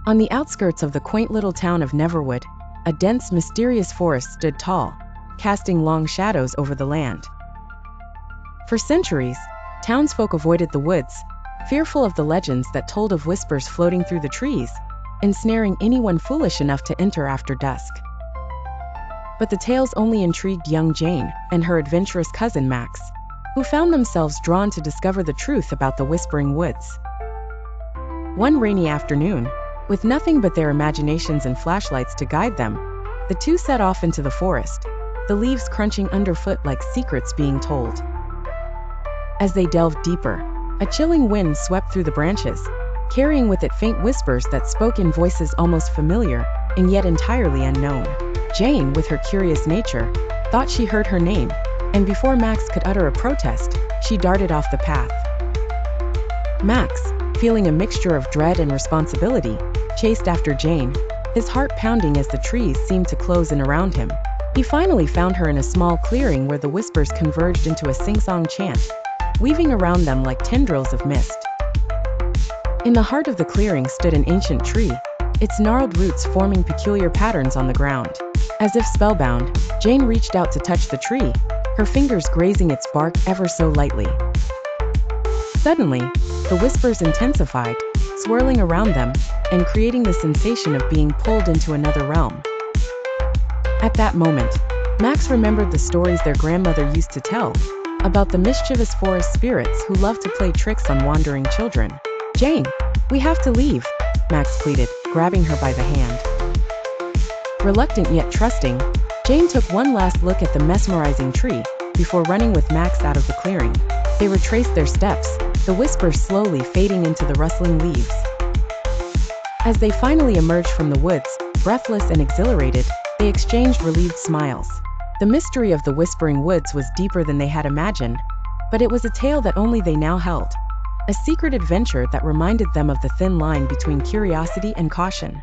On the outskirts of the quaint little town of Neverwood, a dense, mysterious forest stood tall, casting long shadows over the land. For centuries, townsfolk avoided the woods, fearful of the legends that told of whispers floating through the trees, ensnaring anyone foolish enough to enter after dusk. But the tales only intrigued young Jane and her adventurous cousin Max, who found themselves drawn to discover the truth about the Whispering Woods. One rainy afternoon, with nothing but their imaginations and flashlights to guide them, the two set off into the forest, the leaves crunching underfoot like secrets being told. As they delved deeper, a chilling wind swept through the branches, carrying with it faint whispers that spoke in voices almost familiar and yet entirely unknown. Jane, with her curious nature, thought she heard her name, and before Max could utter a protest, she darted off the path. Max, feeling a mixture of dread and responsibility, chased after Jane, his heart pounding as the trees seemed to close in around him. He finally found her in a small clearing where the whispers converged into a sing-song chant, weaving around them like tendrils of mist. In the heart of the clearing stood an ancient tree, its gnarled roots forming peculiar patterns on the ground. As if spellbound, Jane reached out to touch the tree, her fingers grazing its bark ever so lightly. Suddenly, the whispers intensified, swirling around them and creating the sensation of being pulled into another realm. At that moment, Max remembered the stories their grandmother used to tell about the mischievous forest spirits who loved to play tricks on wandering children. "Jane, we have to leave," Max pleaded, grabbing her by the hand. Reluctant yet trusting, Jane took one last look at the mesmerizing tree before running with Max out of the clearing. They retraced their steps, the whispers slowly fading into the rustling leaves. As they finally emerged from the woods, breathless and exhilarated, they exchanged relieved smiles. The mystery of the Whispering Woods was deeper than they had imagined, but it was a tale that only they now held. A secret adventure that reminded them of the thin line between curiosity and caution.